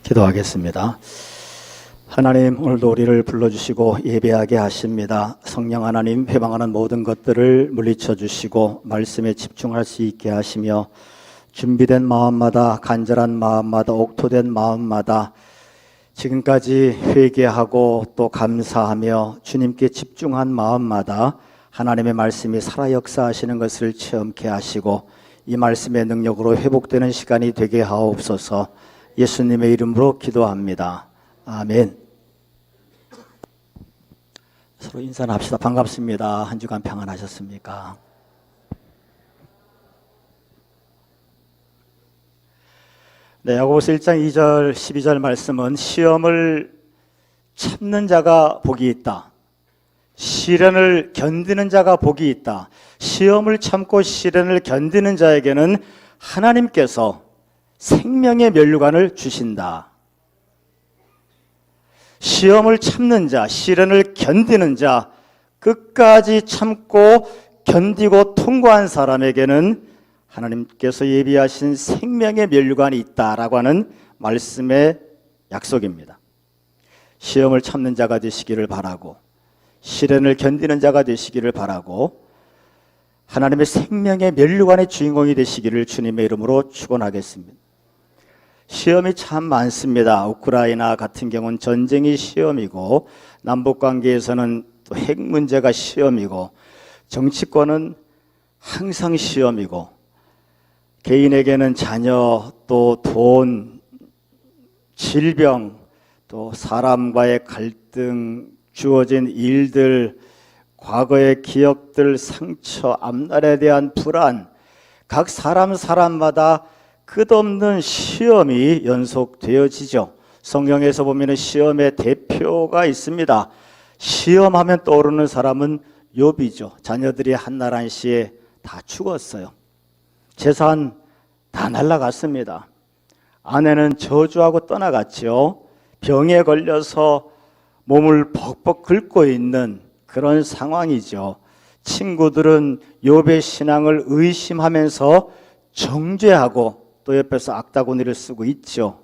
기도하겠습니다. 하나님, 오늘도 우리를 불러주시고 예배하게 하십니다. 성령 하나님, 회방하는 모든 것들을 물리쳐 주시고 말씀에 집중할 수 있게 하시며 준비된 마음마다, 간절한 마음마다, 옥토된 마음마다 지금까지 회개하고 또 감사하며 주님께 집중한 마음마다 하나님의 말씀이 살아 역사하시는 것을 체험케 하시고 이 말씀의 능력으로 회복되는 시간이 되게 하옵소서. 예수님의 이름으로 기도합니다. 아멘. 서로 인사를 합시다. 반갑습니다. 한 주간 평안하셨습니까? 네, 야고보서 1장 2절 12절 말씀은 시험을 참는 자가 복이 있다. 시련을 견디는 자가 복이 있다. 시험을 참고 시련을 견디는 자에게는 하나님께서 생명의 면류관을 주신다. 시험을 참는 자, 시련을 견디는 자, 끝까지 참고 견디고 통과한 사람에게는 하나님께서 예비하신 생명의 면류관이 있다라고 하는 말씀의 약속입니다. 시험을 참는 자가 되시기를 바라고 시련을 견디는 자가 되시기를 바라고 하나님의 생명의 면류관의 주인공이 되시기를 주님의 이름으로 축원하겠습니다. 시험이 참 많습니다. 우크라이나 같은 경우는 전쟁이 시험이고 남북관계에서는 또 핵 문제가 시험이고 정치권은 항상 시험이고 개인에게는 자녀, 또 돈, 질병, 또 사람과의 갈등, 주어진 일들, 과거의 기억들, 상처, 앞날에 대한 불안, 각 사람마다 끝없는 시험이 연속되어지죠. 성경에서 보면 시험의 대표가 있습니다. 시험하면 떠오르는 사람은 욥이죠. 자녀들이 한날 한시에 다 죽었어요. 재산 다 날아갔습니다. 아내는 저주하고 떠나갔죠. 병에 걸려서 몸을 벅벅 긁고 있는 그런 상황이죠. 친구들은 욥의 신앙을 의심하면서 정죄하고 또 옆에서 악다구니를 쓰고 있죠.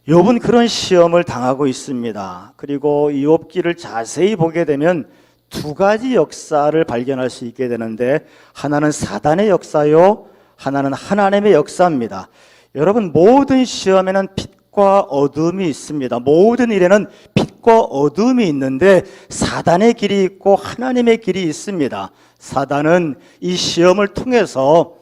욥은 그런 시험을 당하고 있습니다. 그리고 이 욥기를 자세히 보게 되면 두 가지 역사를 발견할 수 있게 되는데 하나는 사단의 역사요, 하나는 하나님의 역사입니다. 여러분, 모든 시험에는 빛과 어둠이 있습니다. 모든 일에는 빛과 어둠이 있는데 사단의 길이 있고 하나님의 길이 있습니다. 사단은 이 시험을 통해서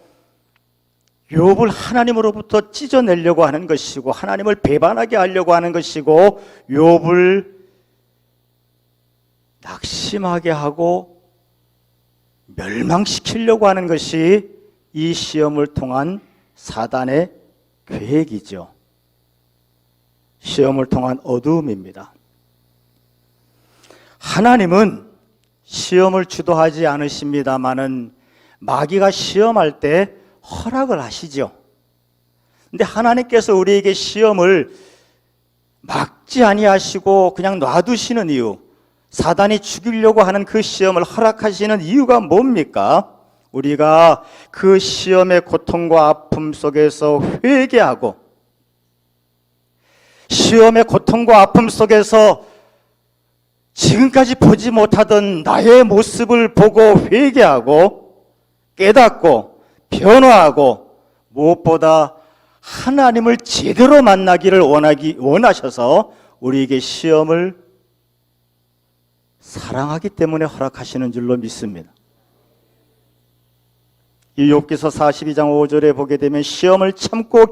욥을 하나님으로부터 찢어내려고 하는 것이고 하나님을 배반하게 하려고 하는 것이고 욥을 낙심하게 하고 멸망시키려고 하는 것이 이 시험을 통한 사단의 계획이죠. 시험을 통한 어두움입니다. 하나님은 시험을 주도하지 않으십니다마는 마귀가 시험할 때 허락을 하시죠. 근데 하나님께서 우리에게 시험을 막지 아니하시고 그냥 놔두시는 이유, 사단이 죽이려고 하는 그 시험을 허락하시는 이유가 뭡니까? 우리가 그 시험의 고통과 아픔 속에서 회개하고 시험의 고통과 아픔 속에서 지금까지 보지 못하던 나의 모습을 보고 회개하고 깨닫고 변화하고 무엇보다 하나님을 제대로 만나기를 원하셔서 우리에게 시험을 사랑하기 때문에 허락하시는 줄로 믿습니다. 이 욥기서 42장 5절에 보게 되면 시험을 참고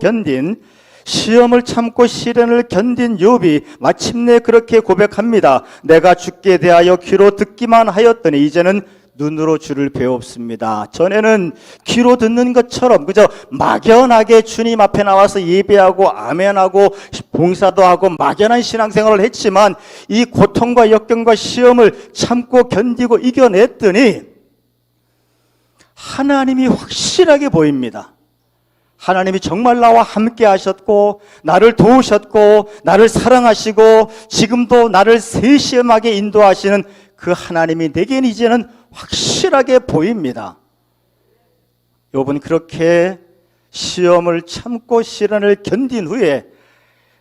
시련을 견딘 욥이 마침내 그렇게 고백합니다. 내가 주께 대하여 귀로 듣기만 하였더니 이제는 눈으로 주를 배웁습니다. 전에는 귀로 듣는 것처럼 그저 막연하게 주님 앞에 나와서 예배하고 아멘하고 봉사도 하고 막연한 신앙생활을 했지만 이 고통과 역경과 시험을 참고 견디고 이겨냈더니 하나님이 확실하게 보입니다. 하나님이 정말 나와 함께 하셨고 나를 도우셨고 나를 사랑하시고 지금도 나를 세심하게 인도하시는 그 하나님이 내게는 이제는 확실하게 보입니다. 욥은 그렇게 시험을 참고 시련을 견딘 후에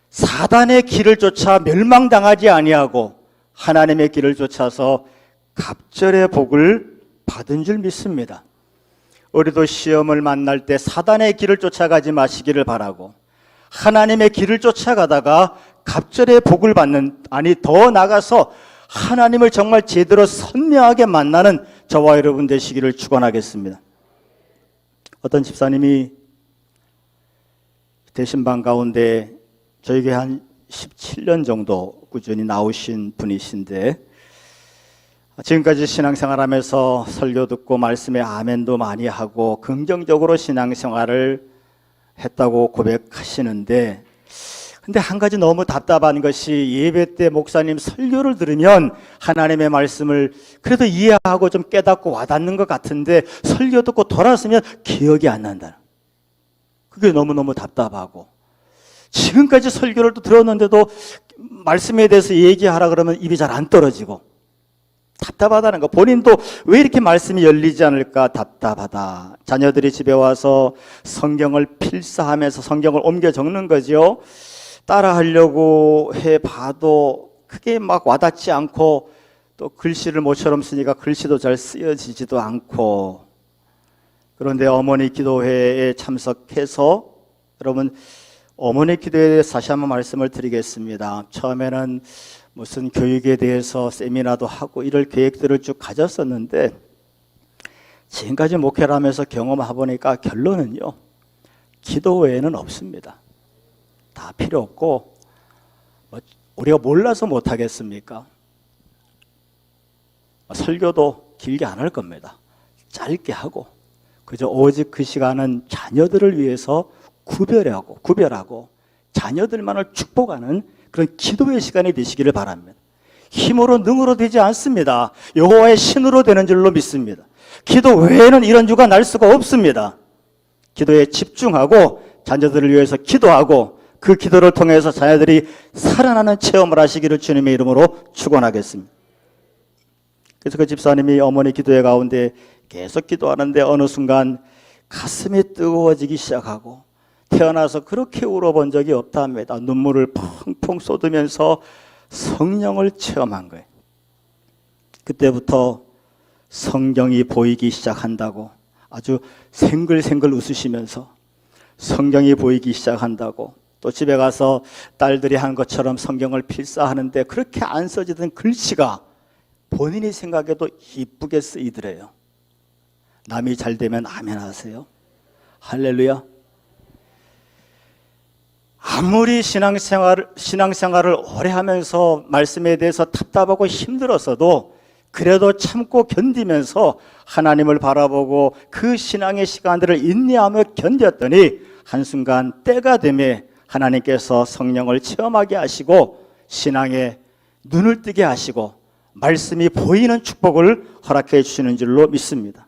사단의 길을 쫓아 멸망당하지 아니하고 하나님의 길을 쫓아서 갑절의 복을 받은 줄 믿습니다. 우리도 시험을 만날 때 사단의 길을 쫓아가지 마시기를 바라고 하나님의 길을 쫓아가다가 갑절의 복을 받는, 아니 더 나아가서 하나님을 정말 제대로 선명하게 만나는 저와 여러분 되시기를 축원하겠습니다. 어떤 집사님이 대신방 가운데 저에게 한 17년 정도 꾸준히 나오신 분이신데 지금까지 신앙생활하면서 설교 듣고 말씀에 아멘도 많이 하고 긍정적으로 신앙생활을 했다고 고백하시는데, 근데 한 가지 너무 답답한 것이 예배 때 목사님 설교를 들으면 하나님의 말씀을 그래도 이해하고 좀 깨닫고 와닿는 것 같은데 설교 듣고 돌아서면 기억이 안 난다. 그게 너무너무 답답하고, 지금까지 설교를 또 들었는데도 말씀에 대해서 얘기하라 그러면 입이 잘 안 떨어지고 답답하다는 거. 본인도 왜 이렇게 말씀이 열리지 않을까 답답하다. 자녀들이 집에 와서 성경을 필사하면서 성경을 옮겨 적는 거죠. 따라하려고 해봐도 크게 막 와닿지 않고, 또 글씨를 모처럼 쓰니까 글씨도 잘 쓰여지지도 않고. 그런데 어머니 기도회에 참석해서, 여러분 어머니 기도회에 대해서 다시 한번 말씀을 드리겠습니다. 처음에는 무슨 교육에 대해서 세미나도 하고 이럴 계획들을 쭉 가졌었는데 지금까지 목회를 하면서 경험해보니까 결론은요, 기도 외에는 없습니다. 다 필요 없고, 우리가 몰라서 못하겠습니까? 설교도 길게 안 할 겁니다. 짧게 하고 그저 오직 그 시간은 자녀들을 위해서 구별하고 자녀들만을 축복하는 그런 기도의 시간이 되시기를 바랍니다. 힘으로 능으로 되지 않습니다. 여호와의 신으로 되는 줄로 믿습니다. 기도 외에는 이런 주가 날 수가 없습니다. 기도에 집중하고 자녀들을 위해서 기도하고 그 기도를 통해서 자녀들이 살아나는 체험을 하시기를 주님의 이름으로 축원하겠습니다. 그래서 그 집사님이 어머니 기도회 가운데 계속 기도하는데 어느 순간 가슴이 뜨거워지기 시작하고, 태어나서 그렇게 울어본 적이 없다 합니다. 눈물을 펑펑 쏟으면서 성령을 체험한 거예요. 그때부터 성경이 보이기 시작한다고 아주 생글생글 웃으시면서 성경이 보이기 시작한다고, 또 집에 가서 딸들이 한 것처럼 성경을 필사하는데 그렇게 안 써지던 글씨가 본인이 생각해도 이쁘게 쓰이더래요. 남이 잘 되면 아멘 하세요. 할렐루야. 아무리 신앙생활을 오래 하면서 말씀에 대해서 답답하고 힘들었어도 그래도 참고 견디면서 하나님을 바라보고 그 신앙의 시간들을 인내하며 견뎠더니 한순간 때가 되매 하나님께서 성령을 체험하게 하시고 신앙에 눈을 뜨게 하시고 말씀이 보이는 축복을 허락해 주시는 줄로 믿습니다.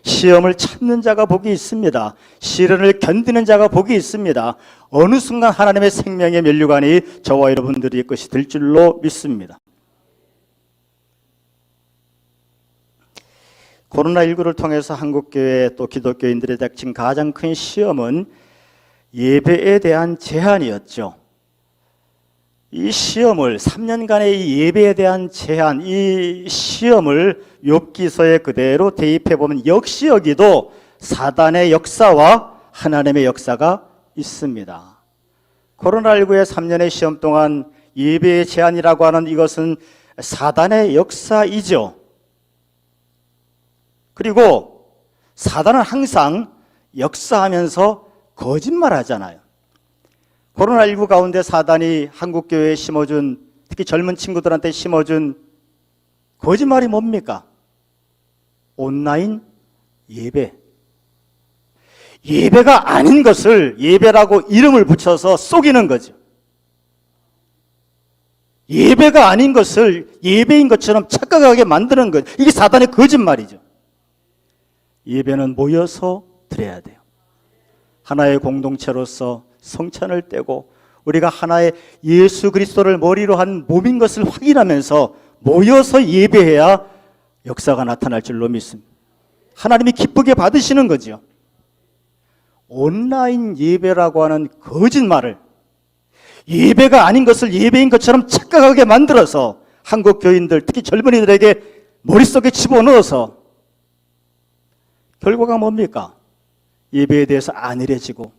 시험을 참는 자가 복이 있습니다. 시련을 견디는 자가 복이 있습니다. 어느 순간 하나님의 생명의 면류관이 저와 여러분들의 것이 될 줄로 믿습니다. 코로나19를 통해서 한국교회 또 기독교인들의 닥친 가장 큰 시험은 예배에 대한 제한이었죠. 이 시험을 3년간의 이 예배에 대한 제한, 이 시험을 욥기서에 그대로 대입해 보면 역시 여기도 사단의 역사와 하나님의 역사가 있습니다. 코로나19의 3년의 시험 동안 예배의 제한이라고 하는 이것은 사단의 역사이죠. 그리고 사단은 항상 역사하면서 거짓말하잖아요. 코로나19 가운데 사단이 한국교회에 심어준, 특히 젊은 친구들한테 심어준 거짓말이 뭡니까? 온라인 예배. 예배가 아닌 것을 예배라고 이름을 붙여서 속이는 거죠. 예배가 아닌 것을 예배인 것처럼 착각하게 만드는 것. 이게 사단의 거짓말이죠. 예배는 모여서 드려야 돼요. 하나의 공동체로서 성찬을 떼고 우리가 하나의 예수 그리스도를 머리로 한 몸인 것을 확인하면서 모여서 예배해야 역사가 나타날 줄로 믿습니다. 하나님이 기쁘게 받으시는 거죠. 온라인 예배라고 하는 거짓말을, 예배가 아닌 것을 예배인 것처럼 착각하게 만들어서 한국 교인들, 특히 젊은이들에게 머릿속에 집어넣어서 결과가 뭡니까? 예배에 대해서 안일해지고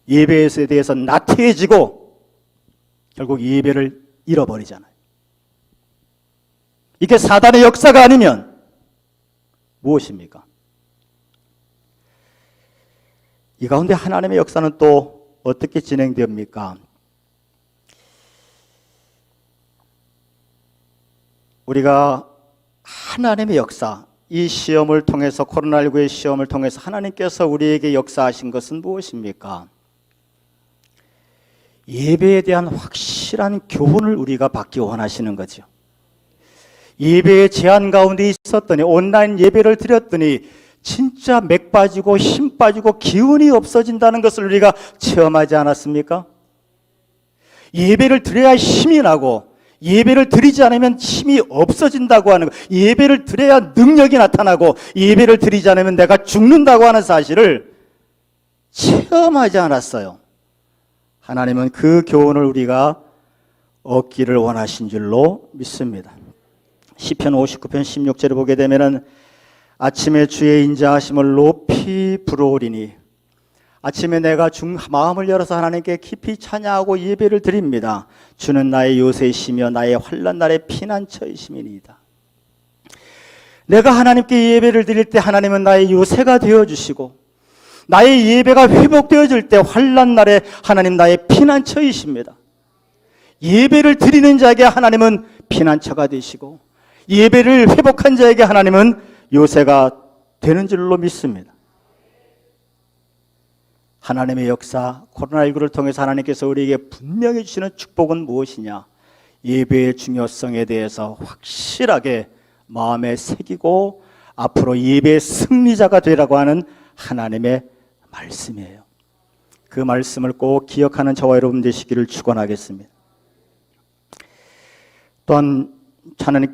예배에 대해서 나태해지고 결국 예배를 잃어버리잖아요. 이게 사단의 역사가 아니면 무엇입니까? 이 가운데 하나님의 역사는 또 어떻게 진행됩니까? 우리가 하나님의 역사, 이 시험을 통해서, 코로나19의 시험을 통해서 하나님께서 우리에게 역사하신 것은 무엇입니까? 예배에 대한 확실한 교훈을 우리가 받기 원하시는 거죠. 예배의 제한 가운데 있었더니, 온라인 예배를 드렸더니 진짜 맥 빠지고 힘 빠지고 기운이 없어진다는 것을 우리가 체험하지 않았습니까? 예배를 드려야 힘이 나고 예배를 드리지 않으면 힘이 없어진다고 하는 것, 예배를 드려야 능력이 나타나고 예배를 드리지 않으면 내가 죽는다고 하는 사실을 체험하지 않았어요. 하나님은 그 교훈을 우리가 얻기를 원하신 줄로 믿습니다. 시편 59편 16절을 보게 되면은 아침에 주의 인자하심을 높이 부르오리니, 아침에 내가 마음을 열어서 하나님께 깊이 찬양하고 예배를 드립니다. 주는 나의 요새이시며 나의 환난 날의 피난처이심이니이다. 내가 하나님께 예배를 드릴 때 하나님은 나의 요새가 되어주시고, 나의 예배가 회복되어질 때 환난 날에 하나님 나의 피난처이십니다. 예배를 드리는 자에게 하나님은 피난처가 되시고, 예배를 회복한 자에게 하나님은 요새가 되는 줄로 믿습니다. 하나님의 역사, 코로나19를 통해서 하나님께서 우리에게 분명히 주시는 축복은 무엇이냐? 예배의 중요성에 대해서 확실하게 마음에 새기고 앞으로 예배의 승리자가 되라고 하는 하나님의 말씀이에요. 그 말씀을 꼭 기억하는 저와 여러분 되시기를 축원하겠습니다. 또한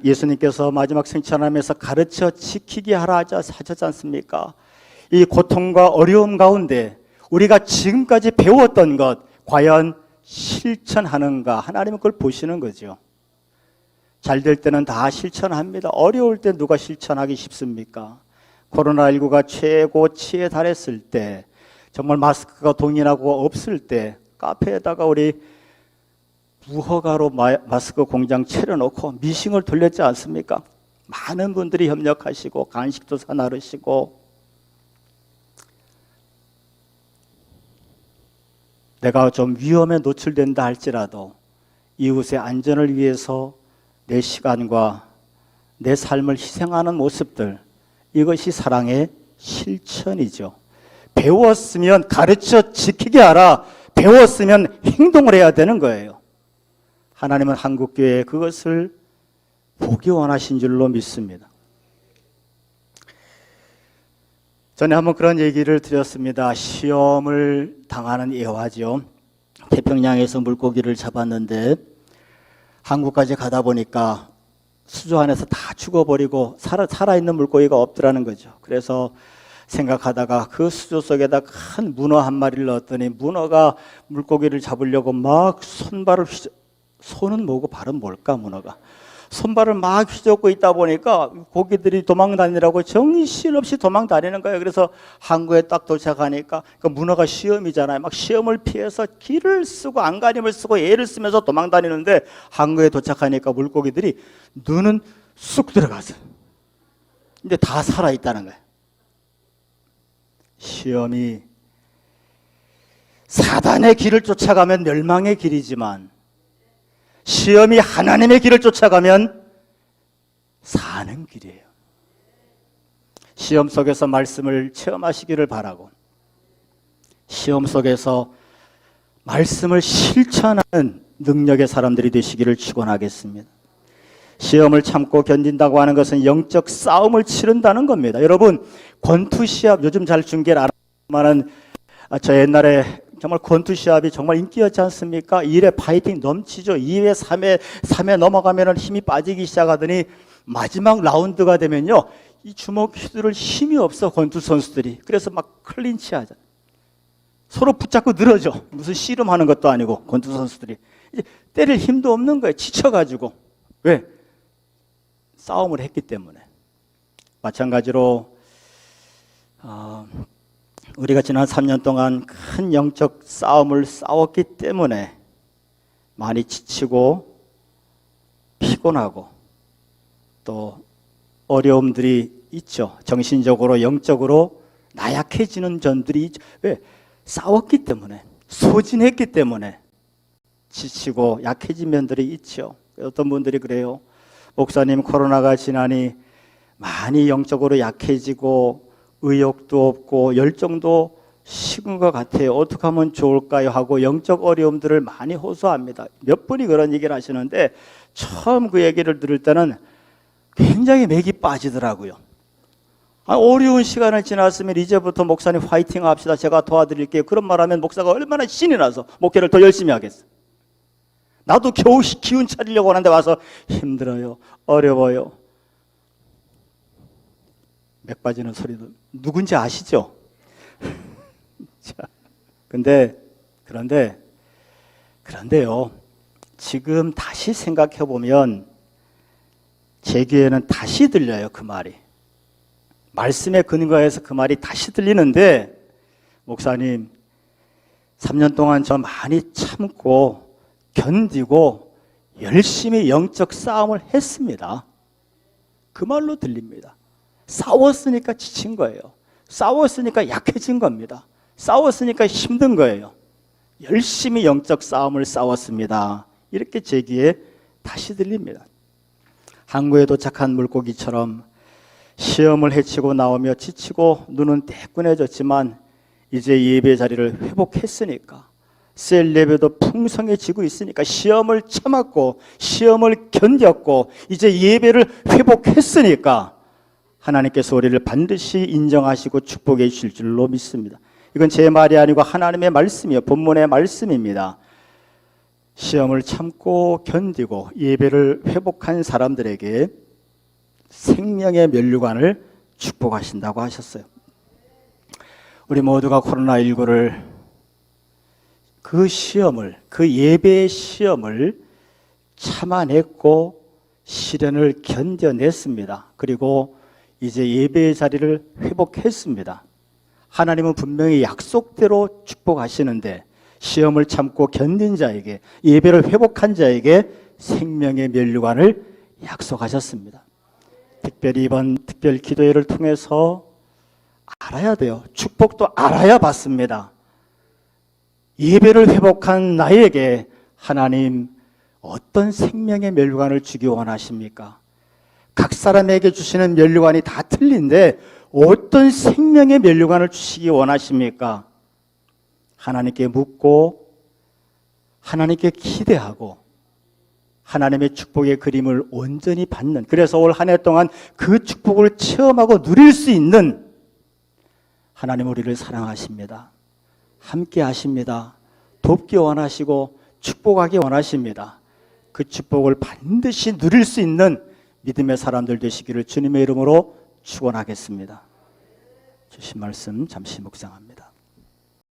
예수님께서 마지막 생찬하면서 가르쳐 지키게 하라 하셨지 않습니까? 이 고통과 어려움 가운데 우리가 지금까지 배웠던 것 과연 실천하는가? 하나님은 그걸 보시는 거죠. 잘 될 때는 다 실천합니다. 어려울 때 누가 실천하기 쉽습니까? 코로나19가 최고치에 달했을 때, 정말 마스크가 동일하고 없을 때 카페에다가 우리 무허가로 마스크 공장 차려놓고 미싱을 돌렸지 않습니까? 많은 분들이 협력하시고 간식도 사 나르시고, 내가 좀 위험에 노출된다 할지라도 이웃의 안전을 위해서 내 시간과 내 삶을 희생하는 모습들, 이것이 사랑의 실천이죠. 배웠으면 가르쳐 지키게 하라. 배웠으면 행동을 해야 되는 거예요. 하나님은 한국교회에 그것을 보기 원하신 줄로 믿습니다. 전에 한번 그런 얘기를 드렸습니다. 시험을 당하는 예화죠. 태평양에서 물고기를 잡았는데 한국까지 가다 보니까 수조 안에서 다 죽어버리고 살아있는 물고기가 없더라는 거죠. 그래서 생각하다가 그 수조 속에다 큰 문어 한 마리를 넣었더니 문어가 물고기를 잡으려고 막 손은 뭐고 발은 뭘까, 문어가 손발을 막 휘젓고 있다 보니까 고기들이 도망다니라고 정신없이 도망다니는 거예요. 그래서 항구에 딱 도착하니까 그 문어가 시험이잖아요. 막 시험을 피해서 길을 쓰고 안간힘을 쓰고 애를 쓰면서 도망다니는데 항구에 도착하니까 물고기들이 눈은 쑥 들어가서 근데 다 살아있다는 거예요. 시험이 사단의 길을 쫓아가면 멸망의 길이지만 시험이 하나님의 길을 쫓아가면 사는 길이에요. 시험 속에서 말씀을 체험하시기를 바라고, 시험 속에서 말씀을 실천하는 능력의 사람들이 되시기를 축원하겠습니다. 시험을 참고 견딘다고 하는 것은 영적 싸움을 치른다는 겁니다. 여러분, 권투시합 요즘 잘 중계를 안 하지만은 저 옛날에 정말 권투시합이 정말 인기였지 않습니까? 1회 파이팅 넘치죠. 2회, 3회 넘어가면 힘이 빠지기 시작하더니 마지막 라운드가 되면요, 이 주먹 휘두를 힘이 없어, 권투 선수들이. 그래서 막 클린치 하잖아요. 서로 붙잡고 늘어져. 무슨 씨름하는 것도 아니고 권투 선수들이 이제 때릴 힘도 없는 거예요. 지쳐가지고. 왜? 싸움을 했기 때문에. 마찬가지로 우리가 지난 3년 동안 큰 영적 싸움을 싸웠기 때문에 많이 지치고 피곤하고 또 어려움들이 있죠. 정신적으로 영적으로 나약해지는 점들이 있죠. 왜? 싸웠기 때문에, 소진했기 때문에 지치고 약해진 면들이 있죠. 어떤 분들이 그래요. 목사님, 코로나가 지나니 많이 영적으로 약해지고 의욕도 없고 열정도 식은 것 같아요. 어떻게 하면 좋을까요? 하고 영적 어려움들을 많이 호소합니다. 몇 분이 그런 얘기를 하시는데 처음 그 얘기를 들을 때는 굉장히 맥이 빠지더라고요. 어려운 시간을 지났으면 이제부터 목사님 화이팅 합시다. 제가 도와드릴게요. 그런 말하면 목사가 얼마나 신이 나서 목회를 더 열심히 하겠어요. 나도 겨우 기운 차리려고 하는데 와서 힘들어요. 어려워요. 맥 빠지는 소리도 누군지 아시죠? 자, 그런데요. 지금 다시 생각해 보면 제 귀에는 다시 들려요. 그 말이. 말씀에 근거해서 그 말이 다시 들리는데 목사님 3년 동안 저 많이 참고 견디고 열심히 영적 싸움을 했습니다. 그 말로 들립니다. 싸웠으니까 지친 거예요. 싸웠으니까 약해진 겁니다. 싸웠으니까 힘든 거예요. 열심히 영적 싸움을 싸웠습니다. 이렇게 제 귀에 다시 들립니다. 항구에 도착한 물고기처럼 시험을 헤치고 나오며 지치고 눈은 떼꾼해졌지만 이제 예배 자리를 회복했으니까 셀 예배도 풍성해지고 있으니까 시험을 참았고 시험을 견뎠고 이제 예배를 회복했으니까 하나님께서 우리를 반드시 인정하시고 축복해 주실 줄로 믿습니다. 이건 제 말이 아니고 하나님의 말씀이에요. 본문의 말씀입니다. 시험을 참고 견디고 예배를 회복한 사람들에게 생명의 면류관을 축복하신다고 하셨어요. 우리 모두가 코로나19를 그 시험을, 그 예배의 시험을 참아냈고 시련을 견뎌냈습니다. 그리고 이제 예배의 자리를 회복했습니다. 하나님은 분명히 약속대로 축복하시는데 시험을 참고 견딘 자에게, 예배를 회복한 자에게 생명의 면류관을 약속하셨습니다. 특별히 이번 특별 기도회를 통해서 알아야 돼요. 축복도 알아야 받습니다. 예배를 회복한 나에게 하나님 어떤 생명의 면류관을 주기 원하십니까? 각 사람에게 주시는 면류관이 다 틀린데 어떤 생명의 면류관을 주시기 원하십니까? 하나님께 묻고 하나님께 기대하고 하나님의 축복의 그림을 온전히 받는, 그래서 올 한 해 동안 그 축복을 체험하고 누릴 수 있는, 하나님 우리를 사랑하십니다. 함께 하십니다. 돕기 원하시고 축복하기 원하십니다. 그 축복을 반드시 누릴 수 있는 믿음의 사람들 되시기를 주님의 이름으로 축원하겠습니다. 주신 말씀 잠시 묵상합니다.